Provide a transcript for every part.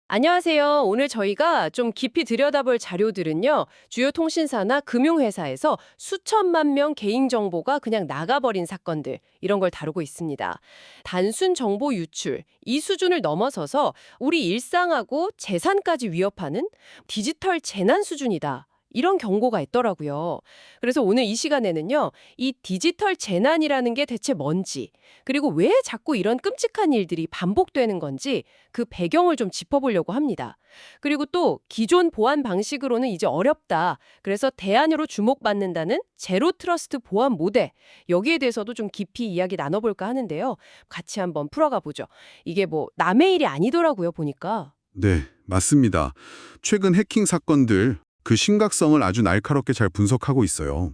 안녕하세요. 오늘 저희가 좀 깊이 들여다볼 자료들은요, 주요 통신사나 금융회사에서 수천만 명 개인정보가 그냥 나가버린 사건들, 이런 걸 다루고 있습니다. 단순 정보 유출, 이 수준을 넘어서서 우리 일상하고 재산까지 위협하는 디지털 재난 수준이다. 이런 경고가 있더라고요. 그래서 오늘 이 시간에는요, 이 디지털 재난이라는 게 대체 뭔지, 그리고 왜 자꾸 이런 끔찍한 일들이 반복되는 건지 그 배경을 좀 짚어보려고 합니다. 그리고 또 기존 보안 방식으로는 이제 어렵다. 그래서 대안으로 주목받는다는 제로 트러스트 보안 모델. 여기에 대해서도 좀 깊이 이야기 나눠볼까 하는데요. 같이 한번 풀어가 보죠. 이게 뭐 남의 일이 아니더라고요, 보니까. 네, 맞습니다. 최근 해킹 사건들 그 심각성을 아주 날카롭게 잘 분석하고 있어요.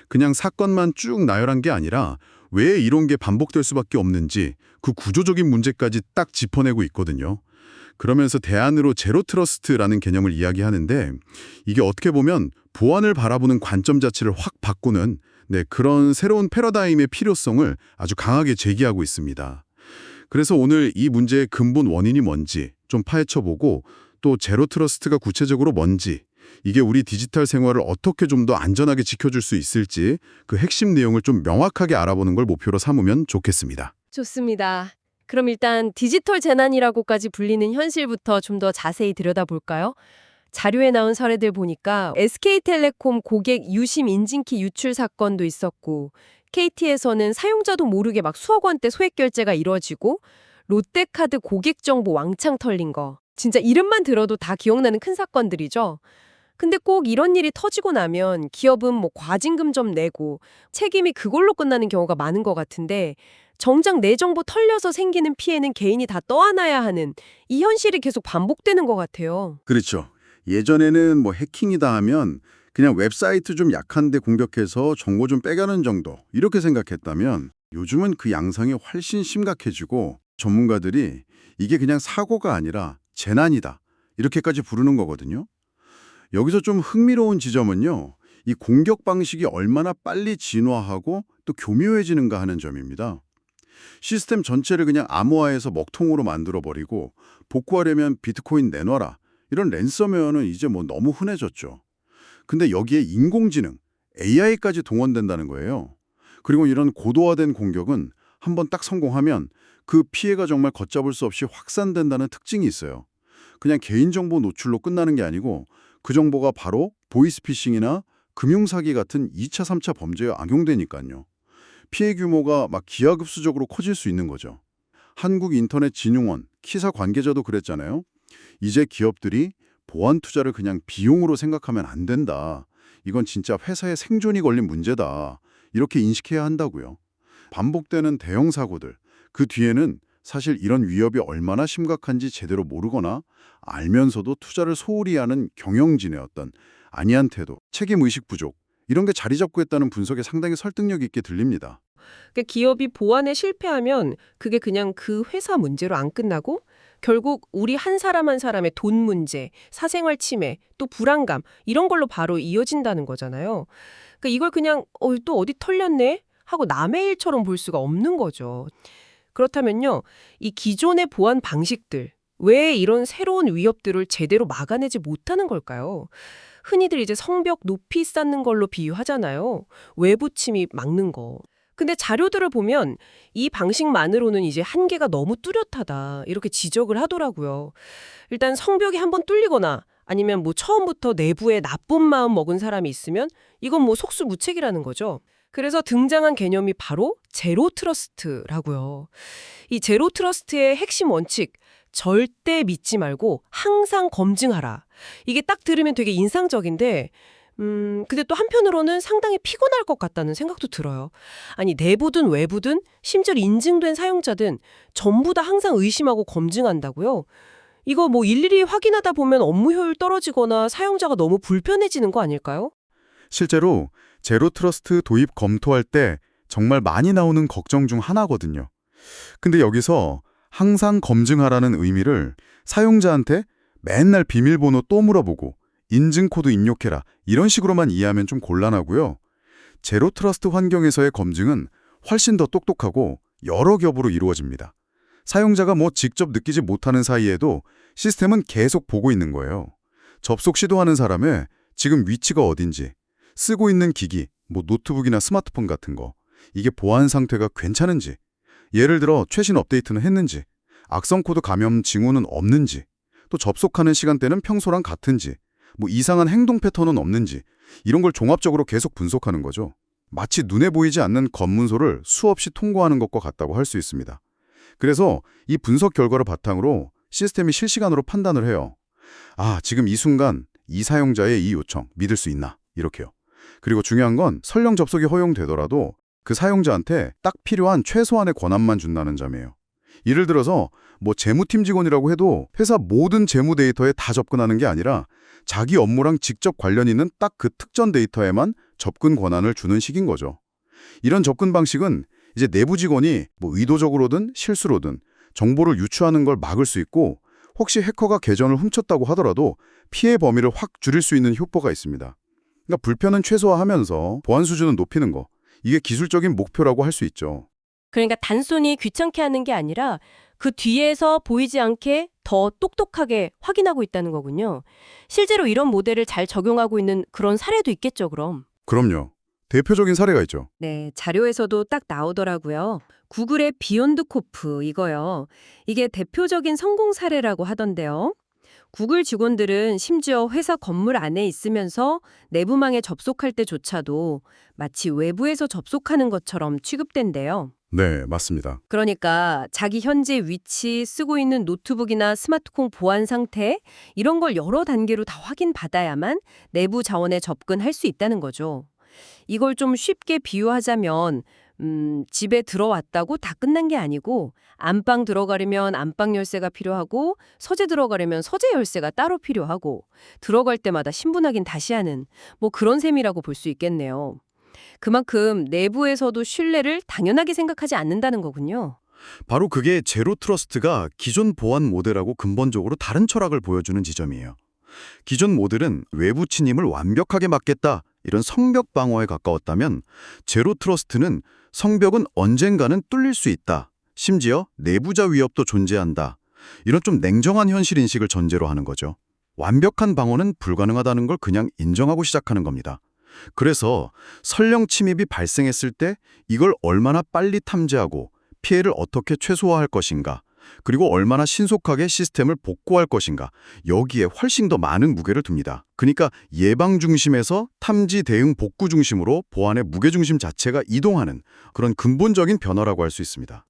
그냥 사건만 쭉 나열한 게 아니라 왜 이런 게 반복될 수밖에 없는지 그 구조적인 문제까지 딱 짚어내고 있거든요. 그러면서 대안으로 제로 트러스트라는 개념을 이야기하는데 이게 어떻게 보면 보안을 바라보는 관점 자체를 확 바꾸는 그런 새로운 패러다임의 필요성을 아주 강하게 제기하고 있습니다. 그래서 오늘 이 문제의 근본 원인이 뭔지 좀 파헤쳐보고 또 제로 트러스트가 구체적으로 뭔지 이게 우리 디지털 생활을 어떻게 좀 더 안전하게 지켜줄 수 있을지 그 핵심 내용을 좀 명확하게 알아보는 걸 목표로 삼으면 좋겠습니다. 좋습니다. 그럼 일단 디지털 재난이라고까지 불리는 현실부터 좀 더 자세히 들여다볼까요? 자료에 나온 사례들 보니까 SK텔레콤 고객 유심 인증키 유출 사건도 있었고 KT에서는 사용자도 모르게 막 수억 원대 소액 결제가 이루어지고 롯데카드 고객 정보 왕창 털린 거. 진짜 이름만 들어도 다 기억나는 큰 사건들이죠. 근데 꼭 이런 일이 터지고 나면 기업은 뭐 과징금 좀 내고 책임이 그걸로 끝나는 경우가 많은 것 같은데 정작 내 정보 털려서 생기는 피해는 개인이 다 떠안아야 하는 이 현실이 계속 반복되는 것 같아요. 그렇죠. 예전에는 뭐 해킹이다 하면 그냥 웹사이트 좀 약한데 공격해서 정보 좀 빼가는 정도 이렇게 생각했다면 요즘은 그 양상이 훨씬 심각해지고 전문가들이 이게 그냥 사고가 아니라 재난이다 이렇게까지 부르는 거거든요. 여기서 좀 흥미로운 지점은요. 이 공격 방식이 얼마나 빨리 진화하고 또 교묘해지는가 하는 점입니다. 시스템 전체를 그냥 암호화해서 먹통으로 만들어버리고 복구하려면 비트코인 내놔라. 이런 랜섬웨어는 이제 뭐 너무 흔해졌죠. 근데 여기에 인공지능, AI까지 동원된다는 거예요. 그리고 이런 고도화된 공격은 한번 딱 성공하면 그 피해가 정말 걷잡을 수 없이 확산된다는 특징이 있어요. 그냥 개인정보 노출로 끝나는 게 아니고 그 정보가 바로 보이스피싱이나 금융사기 같은 2차, 3차 범죄에 악용되니까요. 피해 규모가 막 기하급수적으로 커질 수 있는 거죠. 한국인터넷진흥원, 키사 관계자도 그랬잖아요. 이제 기업들이 보안 투자를 그냥 비용으로 생각하면 안 된다. 이건 진짜 회사의 생존이 걸린 문제다. 이렇게 인식해야 한다고요. 반복되는 대형 사고들, 그 뒤에는 사실 이런 위협이 얼마나 심각한지 제대로 모르거나 알면서도 투자를 소홀히 하는 경영진의 어떤 안이한 태도, 책임의식 부족, 이런 게 자리 잡고 있다는 분석에 상당히 설득력 있게 들립니다. 그러니까 기업이 보안에 실패하면 그게 그냥 그 회사 문제로 안 끝나고 결국 우리 한 사람 한 사람의 돈 문제, 사생활 침해, 또 불안감 이런 걸로 바로 이어진다는 거잖아요. 그러니까 이걸 그냥 또 어디 털렸네 하고 남의 일처럼 볼 수가 없는 거죠. 그렇다면요, 이 기존의 보안 방식들 왜 이런 새로운 위협들을 제대로 막아내지 못하는 걸까요? 흔히들 이제 성벽 높이 쌓는 걸로 비유하잖아요. 외부 침입 막는 거. 근데 자료들을 보면 이 방식만으로는 이제 한계가 너무 뚜렷하다 이렇게 지적을 하더라고요. 일단 성벽이 한번 뚫리거나 아니면 뭐 처음부터 내부에 나쁜 마음 먹은 사람이 있으면 이건 뭐 속수무책이라는 거죠. 그래서 등장한 개념이 바로 제로 트러스트라고요. 이 제로 트러스트의 핵심 원칙, 절대 믿지 말고 항상 검증하라. 이게 딱 들으면 되게 인상적인데 근데 또 한편으로는 상당히 피곤할 것 같다는 생각도 들어요. 아니, 내부든 외부든 심지어 인증된 사용자든 전부 다 항상 의심하고 검증한다고요? 이거 뭐 일일이 확인하다 보면 업무 효율 떨어지거나 사용자가 너무 불편해지는 거 아닐까요? 실제로 제로 트러스트 도입 검토할 때 정말 많이 나오는 걱정 중 하나거든요. 근데 여기서 항상 검증하라는 의미를 사용자한테 맨날 비밀번호 또 물어보고 인증코드 입력해라 이런 식으로만 이해하면 좀 곤란하고요. 제로 트러스트 환경에서의 검증은 훨씬 더 똑똑하고 여러 겹으로 이루어집니다. 사용자가 뭐 직접 느끼지 못하는 사이에도 시스템은 계속 보고 있는 거예요. 접속 시도하는 사람의 지금 위치가 어딘지, 쓰고 있는 기기, 뭐 노트북이나 스마트폰 같은 거, 이게 보안 상태가 괜찮은지, 예를 들어 최신 업데이트는 했는지, 악성 코드 감염 징후는 없는지, 또 접속하는 시간대는 평소랑 같은지, 뭐 이상한 행동 패턴은 없는지, 이런 걸 종합적으로 계속 분석하는 거죠. 마치 눈에 보이지 않는 검문소를 수없이 통과하는 것과 같다고 할 수 있습니다. 그래서 이 분석 결과를 바탕으로 시스템이 실시간으로 판단을 해요. 아, 지금 이 순간 이 사용자의 이 요청 믿을 수 있나? 이렇게요. 그리고 중요한 건 설령 접속이 허용되더라도 그 사용자한테 딱 필요한 최소한의 권한만 준다는 점이에요. 예를 들어서 뭐 재무팀 직원이라고 해도 회사 모든 재무 데이터에 다 접근하는 게 아니라 자기 업무랑 직접 관련 있는 딱 그 특정 데이터에만 접근 권한을 주는 식인 거죠. 이런 접근 방식은 이제 내부 직원이 뭐 의도적으로든 실수로든 정보를 유추하는 걸 막을 수 있고, 혹시 해커가 계정을 훔쳤다고 하더라도 피해 범위를 확 줄일 수 있는 효과가 있습니다. 그러니까 불편은 최소화하면서 보안 수준을 높이는 거, 이게 기술적인 목표라고 할 수 있죠. 그러니까 단순히 귀찮게 하는 게 아니라 그 뒤에서 보이지 않게 더 똑똑하게 확인하고 있다는 거군요. 실제로 이런 모델을 잘 적용하고 있는 그런 사례도 있겠죠, 그럼. 그럼요. 대표적인 사례가 있죠. 네, 자료에서도 딱 나오더라고요. 구글의 비욘드 코프 이거요. 이게 대표적인 성공 사례라고 하던데요. 구글 직원들은 심지어 회사 건물 안에 있으면서 내부망에 접속할 때조차도 마치 외부에서 접속하는 것처럼 취급된대요. 네, 맞습니다. 그러니까 자기 현재 위치, 쓰고 있는 노트북이나 스마트폰 보안 상태 이런 걸 여러 단계로 다 확인받아야만 내부 자원에 접근할 수 있다는 거죠. 이걸 좀 쉽게 비유하자면 집에 들어왔다고 다 끝난 게 아니고 안방 들어가려면 안방 열쇠가 필요하고 서재 들어가려면 서재 열쇠가 따로 필요하고 들어갈 때마다 신분 확인 다시 하는 뭐 그런 셈이라고 볼 수 있겠네요. 그만큼 내부에서도 신뢰를 당연하게 생각하지 않는다는 거군요. 바로 그게 제로 트러스트가 기존 보안 모델하고 근본적으로 다른 철학을 보여주는 지점이에요. 기존 모델은 외부 침입을 완벽하게 막겠다, 이런 성벽 방어에 가까웠다면 제로 트러스트는 성벽은 언젠가는 뚫릴 수 있다, 심지어 내부자 위협도 존재한다, 이런 좀 냉정한 현실 인식을 전제로 하는 거죠. 완벽한 방어는 불가능하다는 걸 그냥 인정하고 시작하는 겁니다. 그래서 설령 침입이 발생했을 때 이걸 얼마나 빨리 탐지하고 피해를 어떻게 최소화할 것인가, 그리고 얼마나 신속하게 시스템을 복구할 것인가, 여기에 훨씬 더 많은 무게를 둡니다. 그러니까 예방 중심에서 탐지 대응 복구 중심으로 보안의 무게중심 자체가 이동하는 그런 근본적인 변화라고 할 수 있습니다.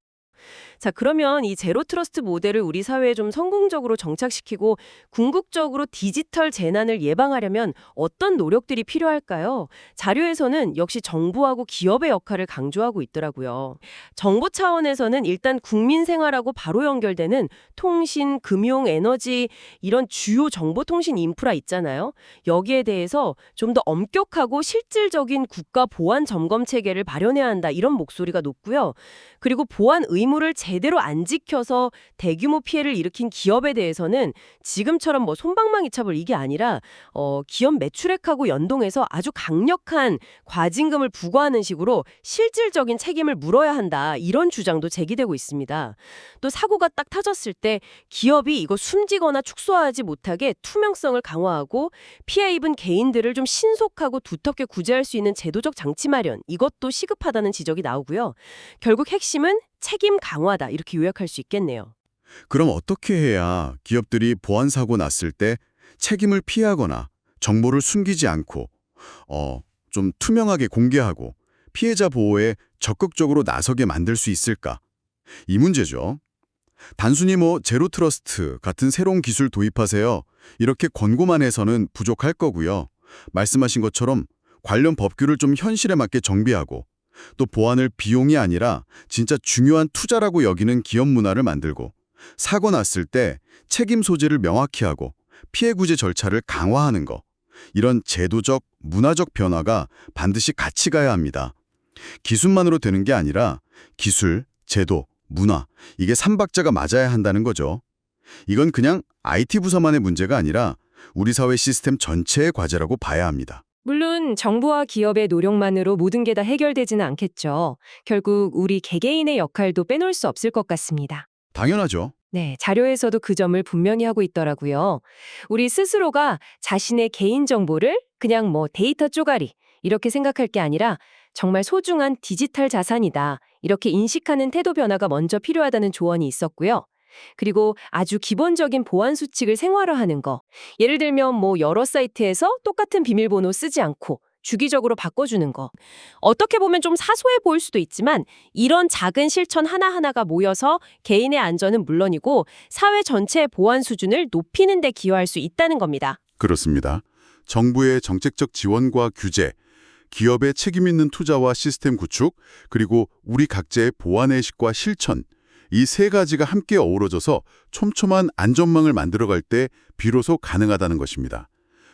자, 그러면 이 제로 트러스트 모델을 우리 사회에 좀 성공적으로 정착시키고 궁극적으로 디지털 재난을 예방하려면 어떤 노력들이 필요할까요? 자료에서는 역시 정부하고 기업의 역할을 강조하고 있더라고요. 정부 차원에서는 일단 국민 생활하고 바로 연결되는 통신, 금융, 에너지 이런 주요 정보통신 인프라 있잖아요. 여기에 대해서 좀 더 엄격하고 실질적인 국가 보안 점검 체계를 마련해야 한다, 이런 목소리가 높고요. 그리고 보안 의무를 제대로 안 지켜서 대규모 피해를 일으킨 기업에 대해서는 지금처럼 뭐 솜방망이 처벌 이게 아니라 기업 매출액하고 연동해서 아주 강력한 과징금을 부과하는 식으로 실질적인 책임을 물어야 한다, 이런 주장도 제기되고 있습니다. 또 사고가 딱 터졌을 때 기업이 이거 숨지거나 축소하지 못하게 투명성을 강화하고 피해 입은 개인들을 좀 신속하고 두텁게 구제할 수 있는 제도적 장치 마련, 이것도 시급하다는 지적이 나오고요. 결국 핵심은 책임 강화다, 이렇게 요약할 수 있겠네요. 그럼 어떻게 해야 기업들이 보안 사고 났을 때 책임을 피하거나 정보를 숨기지 않고 좀 투명하게 공개하고 피해자 보호에 적극적으로 나서게 만들 수 있을까? 이 문제죠. 단순히 뭐 제로 트러스트 같은 새로운 기술 도입하세요, 이렇게 권고만 해서는 부족할 거고요. 말씀하신 것처럼 관련 법규를 좀 현실에 맞게 정비하고, 또 보안을 비용이 아니라 진짜 중요한 투자라고 여기는 기업 문화를 만들고, 사고 났을 때 책임 소재를 명확히 하고 피해 구제 절차를 강화하는 거, 이런 제도적, 문화적 변화가 반드시 같이 가야 합니다. 기술만으로 되는 게 아니라 기술, 제도, 문화, 이게 삼박자가 맞아야 한다는 거죠. 이건 그냥 IT 부서만의 문제가 아니라 우리 사회 시스템 전체의 과제라고 봐야 합니다. 물론 정부와 기업의 노력만으로 모든 게 다 해결되지는 않겠죠. 결국 우리 개개인의 역할도 빼놓을 수 없을 것 같습니다. 당연하죠. 네, 자료에서도 그 점을 분명히 하고 있더라고요. 우리 스스로가 자신의 개인정보를 그냥 뭐 데이터 쪼가리 이렇게 생각할 게 아니라 정말 소중한 디지털 자산이다. 이렇게 인식하는 태도 변화가 먼저 필요하다는 조언이 있었고요. 그리고 아주 기본적인 보안 수칙을 생활화하는 거. 예를 들면 뭐 여러 사이트에서 똑같은 비밀번호 쓰지 않고 주기적으로 바꿔주는 거. 어떻게 보면 좀 사소해 보일 수도 있지만 이런 작은 실천 하나하나가 모여서 개인의 안전은 물론이고 사회 전체의 보안 수준을 높이는 데 기여할 수 있다는 겁니다. 그렇습니다. 정부의 정책적 지원과 규제, 기업의 책임 있는 투자와 시스템 구축, 그리고 우리 각자의 보안의식과 실천, 이 세 가지가 함께 어우러져서 촘촘한 안전망을 만들어갈 때 비로소 가능하다는 것입니다.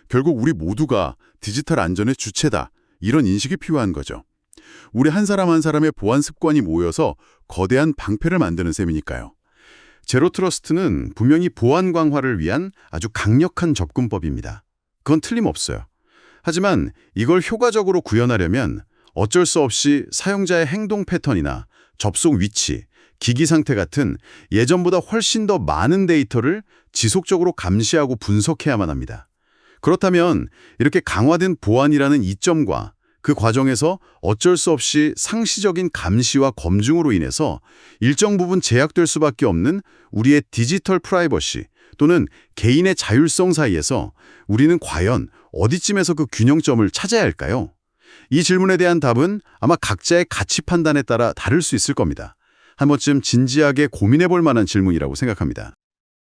결국 우리 모두가 디지털 안전의 주체다, 이런 인식이 필요한 거죠. 우리 한 사람 한 사람의 보안 습관이 모여서 거대한 방패를 만드는 셈이니까요. 제로 트러스트는 분명히 보안 강화를 위한 아주 강력한 접근법입니다. 그건 틀림없어요. 하지만 이걸 효과적으로 구현하려면 어쩔 수 없이 사용자의 행동 패턴이나 접속 위치, 기기 상태 같은 예전보다 훨씬 더 많은 데이터를 지속적으로 감시하고 분석해야만 합니다. 그렇다면 이렇게 강화된 보안이라는 이점과 그 과정에서 어쩔 수 없이 상시적인 감시와 검증으로 인해서 일정 부분 제약될 수밖에 없는 우리의 디지털 프라이버시 또는 개인의 자율성 사이에서 우리는 과연 어디쯤에서 그 균형점을 찾아야 할까요? 이 질문에 대한 답은 아마 각자의 가치 판단에 따라 다를 수 있을 겁니다. 한 번쯤 진지하게 고민해 볼 만한 질문이라고 생각합니다.